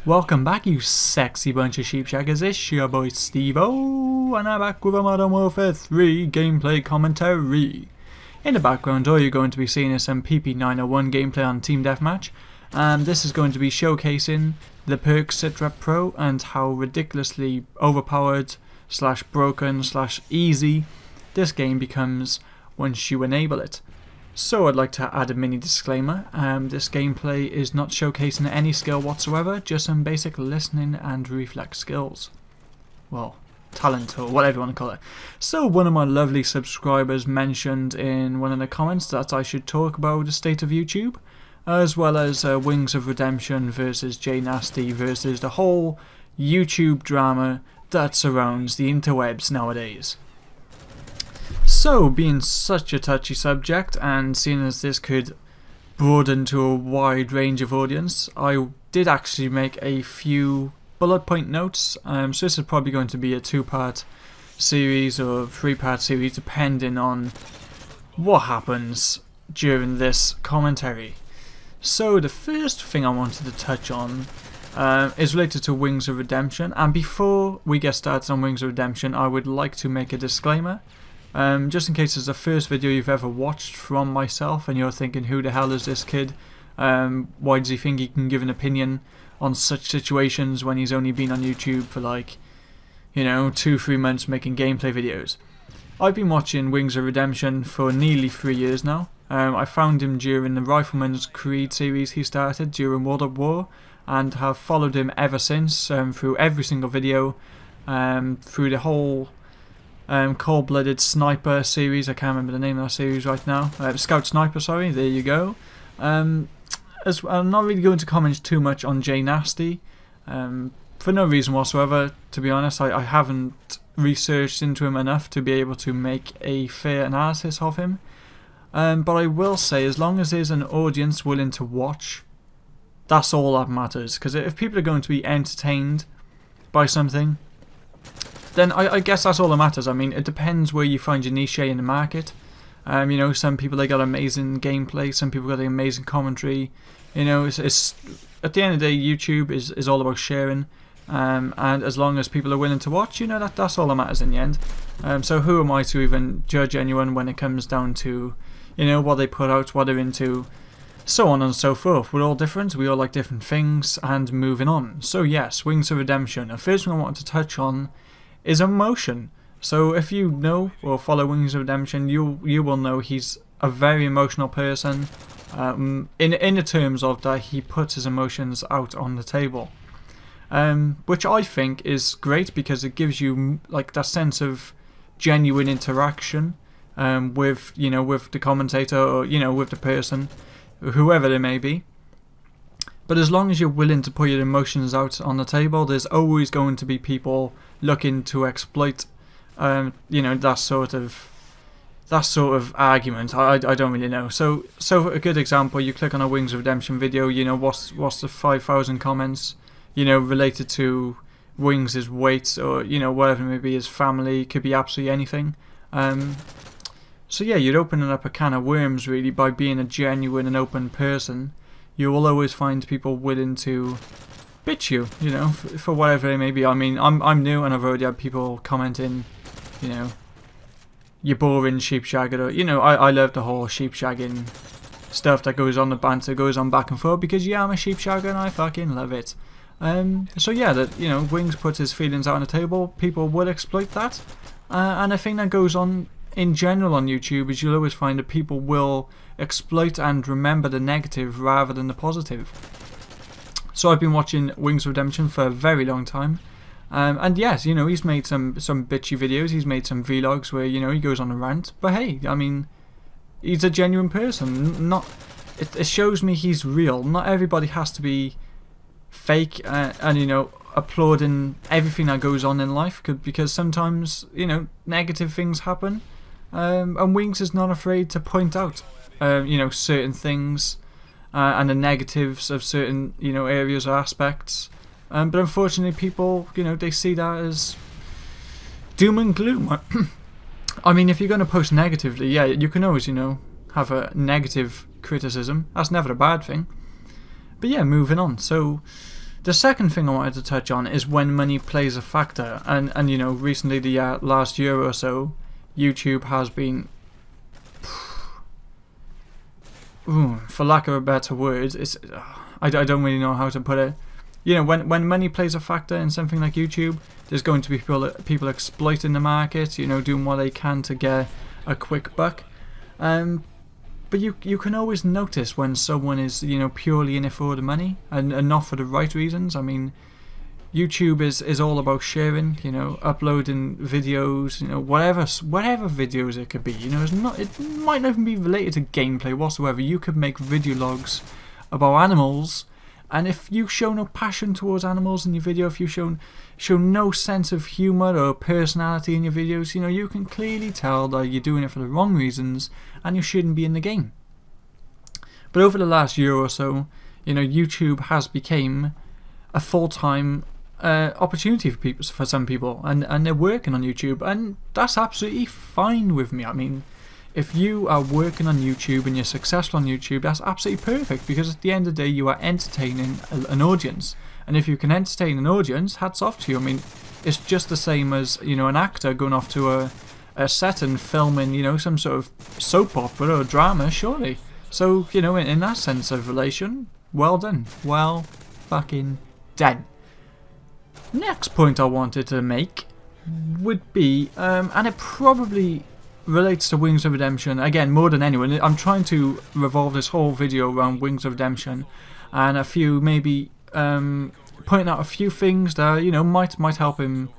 Welcome back, you sexy bunch of sheepshaggers. It's your boy Stevo, and I'm back with a Modern Warfare 3 gameplay commentary. In the background, all you're going to be seeing is some PP901 gameplay on Team Deathmatch, and this is going to be showcasing the perk Sitrep Pro and how ridiculously overpowered slash broken slash easy this game becomes once you enable it. So I'd like to add a mini disclaimer. This gameplay is not showcasing any skill whatsoever, just some basic listening and reflex skills. Well, talent or whatever you want to call it. So one of my lovely subscribers mentioned in one of the comments that I should talk about the state of YouTube, as well as Wings of Redemption versus Nasty versus the whole YouTube drama that surrounds the interwebs nowadays. So, being such a touchy subject, and seeing as this could broaden to a wide range of audience, I did actually make a few bullet point notes. So this is probably going to be a 2-part series or 3-part series, depending on what happens during this commentary. So the first thing I wanted to touch on is related to Wings of Redemption, and before we get started on Wings of Redemption, I would like to make a disclaimer. Just in case it's the first video you've ever watched from myself and you're thinking, who the hell is this kid? Why does he think he can give an opinion on such situations when he's only been on YouTube for like, 2-3 months making gameplay videos? I've been watching Wings of Redemption for nearly 3 years now. I found him during the Rifleman's Creed series he started during World at War, and have followed him ever since, through every single video, through the whole Cold-Blooded Sniper series. I can't remember the name of that series right now. Scout Sniper, sorry, there you go. I'm not really going to comment too much on Nasty, for no reason whatsoever, to be honest. I haven't researched into him enough to be able to make a fair analysis of him. But I will say, as long as there's an audience willing to watch, that's all that matters. Because if people are going to be entertained by something, then I guess that's all that matters. I mean, it depends where you find your niche in the market. Some people, they got amazing gameplay, some people got amazing commentary. It's at the end of the day, YouTube is all about sharing, and as long as people are willing to watch, that's all that matters in the end. So who am I to even judge anyone when it comes down to, what they put out, what they're into, so on and so forth. We're all different, we all like different things, and moving on. So yes, Wings of Redemption. The first thing I wanted to touch on is emotion. So if you know or follow Wings of Redemption, you will know he's a very emotional person, in the terms of that he puts his emotions out on the table, which I think is great because it gives you like that sense of genuine interaction with the commentator, or with the person, whoever they may be. But as long as you're willing to put your emotions out on the table, there's always going to be people looking to exploit, that sort of argument. I don't really know. So a good example, you click on a Wings of Redemption video, what's the 5,000 comments, related to Wings' weight, or whatever it may be, his family, could be absolutely anything. So yeah, you're opening up a can of worms really by being a genuine and open person. You will always find people willing to bitch you, for whatever it may be. I mean, I'm new and I've already had people commenting, you're boring sheepshagger, or, I love the whole sheepshagging stuff that goes on, the banter goes on back and forth, because yeah, I'm a sheepshagger and I fucking love it. So yeah, that, Wings puts his feelings out on the table, people will exploit that, and the thing that goes on in general on YouTube is you'll always find that people will exploit and remember the negative rather than the positive. So I've been watching Wings of Redemption for a very long time, and yes, he's made some bitchy videos, he's made some vlogs where he goes on a rant, but hey, I mean, he's a genuine person. It shows me he's real. Not everybody has to be fake and applauding everything that goes on in life, because sometimes negative things happen, and Wings is not afraid to point out certain things and the negatives of certain areas or aspects, but unfortunately people they see that as doom and gloom. I mean, if you're going to post negatively, yeah, you can always have a negative criticism, that's never a bad thing. But yeah, moving on. So The second thing I wanted to touch on is when money plays a factor, and you know, recently, the last year or so, YouTube has been, for lack of a better word, I don't really know how to put it. You know, when money plays a factor in something like YouTube, there's going to be people exploiting the market, you know, doing what they can to get a quick buck. But you can always notice when someone is, you know, purely in it for the money and not for the right reasons. I mean, YouTube is all about sharing, you know, uploading videos, you know, whatever videos it could be. You know, it might not even be related to gameplay whatsoever. You could make video logs about animals, and if you show no passion towards animals in your video, if you show no sense of humour or personality in your videos, you know, you can clearly tell that you're doing it for the wrong reasons and you shouldn't be in the game. But over the last year or so, you know, YouTube has become a full-time opportunity for some people, and they're working on YouTube, and that's absolutely fine with me. I mean, if you are working on YouTube and you're successful on YouTube, that's absolutely perfect, because at the end of the day you are entertaining an audience. And if you can entertain an audience, hats off to you. I mean, it's just the same as, you know, an actor going off to a set and filming, you know, some sort of soap opera or drama, surely. So, you know, in that sense of relation, well done. Well fucking done. Next point I wanted to make would be, and it probably relates to Wings of Redemption, again, more than anyone. I'm trying to revolve this whole video around Wings of Redemption, and a few, maybe, pointing out a few things that, you know, might help him,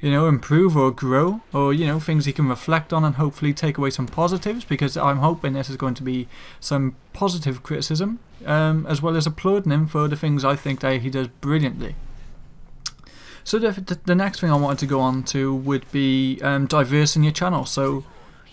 you know, improve or grow, or, you know, things he can reflect on and hopefully take away some positives, because I'm hoping this is going to be some positive criticism, as well as applauding him for the things I think that he does brilliantly. So the next thing I wanted to go on to would be diversing your channel. So,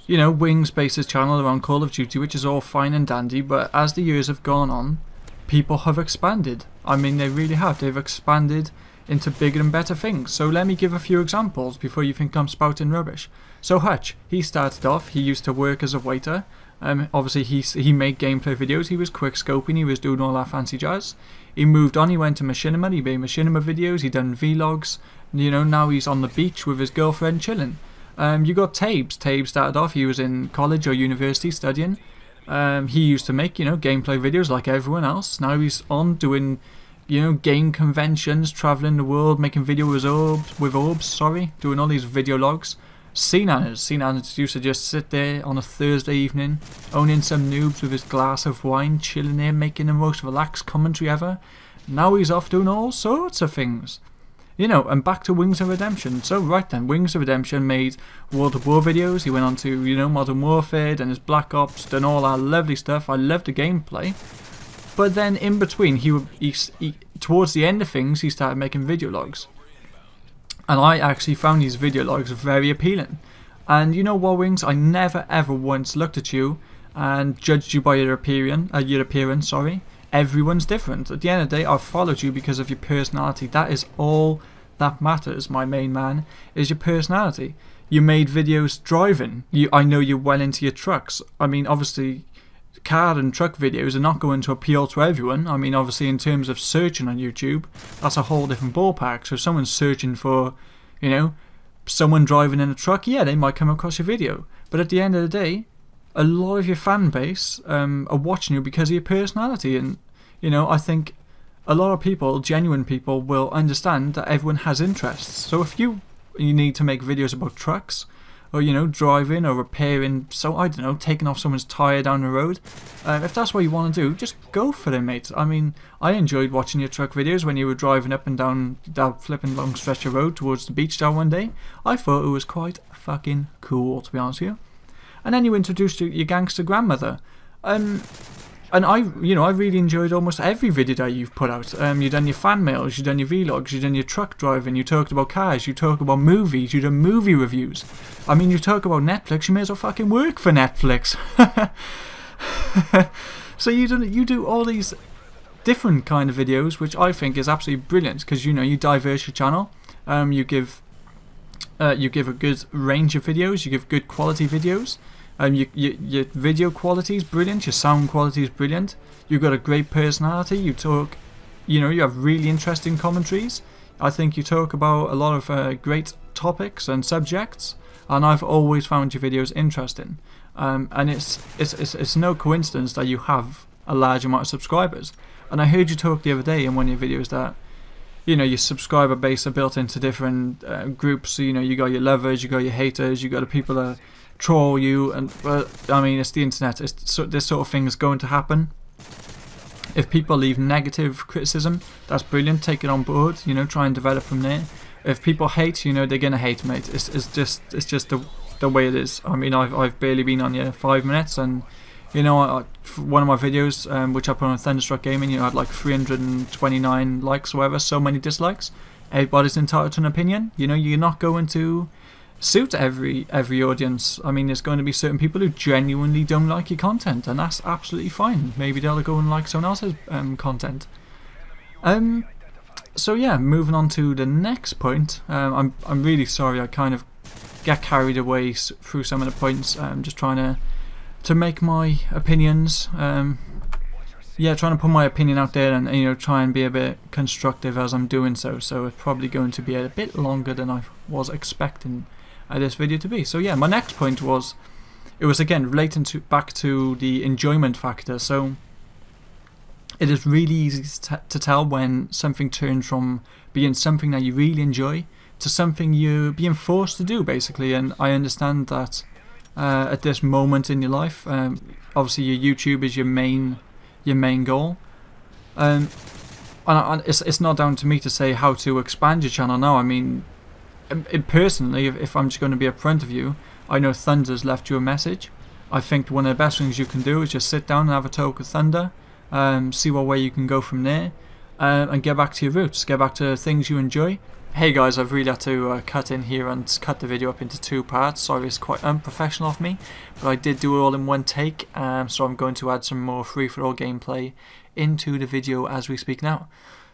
you know, Wings based his channel around Call of Duty, which is all fine and dandy, but as the years have gone on, people have expanded. I mean, they really have. They've expanded into bigger and better things. So let me give a few examples before you think I'm spouting rubbish. So Hutch, he started off, he used to work as a waiter. Obviously he made gameplay videos, he was quick scoping, he was doing all that fancy jazz. He moved on, he went to machinima, he made machinima videos, he done vlogs, you know, now he's on the beach with his girlfriend chilling. You got tejbz. Tejbz started off, he was in college or university studying. He used to make, you know, gameplay videos like everyone else. Now he's on doing, you know, game conventions, travelling the world, making video with orbs, doing all these video logs. Nanners used to just sit there on a Thursday evening, owning some noobs with his glass of wine, chilling there, making the most relaxed commentary ever. Now he's off doing all sorts of things. You know, and back to Wings of Redemption. So right then, Wings of Redemption made World of War videos. He went on to, you know, Modern Warfare, and his Black Ops, done all that lovely stuff. I love the gameplay. But then in between, he towards the end of things, he started making video logs. And I actually found these video logs very appealing. And you know what, Wings? I never ever once looked at you and judged you by your appearance. Everyone's different. At the end of the day, I've followed you because of your personality. That is all that matters, my main man, is your personality. You made videos driving. I know you're well into your trucks. I mean, obviously, car and truck videos are not going to appeal to everyone. I mean, obviously, in terms of searching on YouTube, that's a whole different ballpark. So if someone's searching for, you know, someone driving in a truck, yeah, they might come across your video. But at the end of the day, a lot of your fan base are watching you because of your personality. And, you know, I think a lot of people, genuine people, will understand that everyone has interests. So if you need to make videos about trucks, or, you know, driving or repairing, so I don't know, taking off someone's tyre down the road, if that's what you want to do, just go for it, mate. I mean, I enjoyed watching your truck videos when you were driving up and down that flipping long stretch of road towards the beach there one day. I thought it was quite fucking cool, to be honest with you. And then you introduced your gangster grandmother. And I really enjoyed almost every video that you've put out. You've done your fan mails, you've done your vlogs, you've done your truck driving, you talked about cars, you talk about movies, you've done movie reviews. I mean, you talk about Netflix, you may as well fucking work for Netflix. So you do all these different kind of videos, which I think is absolutely brilliant, because, you know, you diverse your channel. You give a good range of videos, you give good quality videos. Your video quality is brilliant, your sound quality is brilliant, you've got a great personality, you talk you know, you have really interesting commentaries. I think you talk about a lot of great topics and subjects, and I've always found your videos interesting. And it's no coincidence that you have a large amount of subscribers. And I heard you talk the other day in one of your videos that, you know, your subscriber base are built into different groups. So, you know, you got your lovers, you got your haters, you got the people that troll you, and I mean, it's the internet. This sort of thing is going to happen. If people leave negative criticism, that's brilliant. Take it on board. You know, try and develop from there. If people hate, you know, they're gonna hate, mate. It's just the way it is. I mean, I've barely been on here 5 minutes, and you know, one of my videos, which I put on Thunderstruck Gaming, you know, had like 329 likes or whatever, so many dislikes. Everybody's entitled to an opinion. You know, you're not going to suit every audience. I mean, there's going to be certain people who genuinely don't like your content, and that's absolutely fine. Maybe they'll go and like someone else's content. So yeah, moving on to the next point. I'm really sorry, I kind of get carried away through some of the points. I'm just trying to make my opinions. Yeah, trying to put my opinion out there, and you know, try and be a bit constructive as I'm doing so. So it's probably going to be a bit longer than I was expecting this video to be. So yeah, my next point was, it was again relating back to the enjoyment factor. So it is really easy to tell when something turns from being something that you really enjoy to something you're being forced to do, basically. And I understand that at this moment in your life, obviously your YouTube is your main goal, and it's not down to me to say how to expand your channel now. I mean, personally, if I'm just going to be upfront with you, I know Thunder's left you a message. I think one of the best things you can do is just sit down and have a talk with Thunder, see what way you can go from there, and get back to your roots, get back to things you enjoy. Hey guys, I've really had to cut in here and cut the video up into 2 parts. Sorry, it's quite unprofessional of me, but I did do it all in one take, so I'm going to add some more free-for-all gameplay into the video as we speak now.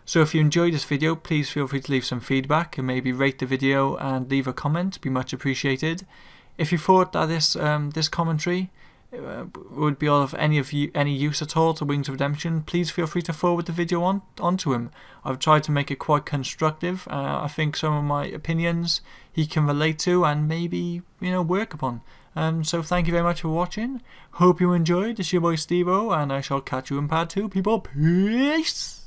So if you enjoyed this video, please feel free to leave some feedback and maybe rate the video and leave a comment. It'd be much appreciated. If you thought that this commentary would be of any use at all to Wings of Redemption, please feel free to forward the video onto him. I've tried to make it quite constructive. I think some of my opinions he can relate to and maybe, you know, work upon. So thank you very much for watching. Hope you enjoyed. This is your boy Stevo, and I shall catch you in part 2, people. Peace!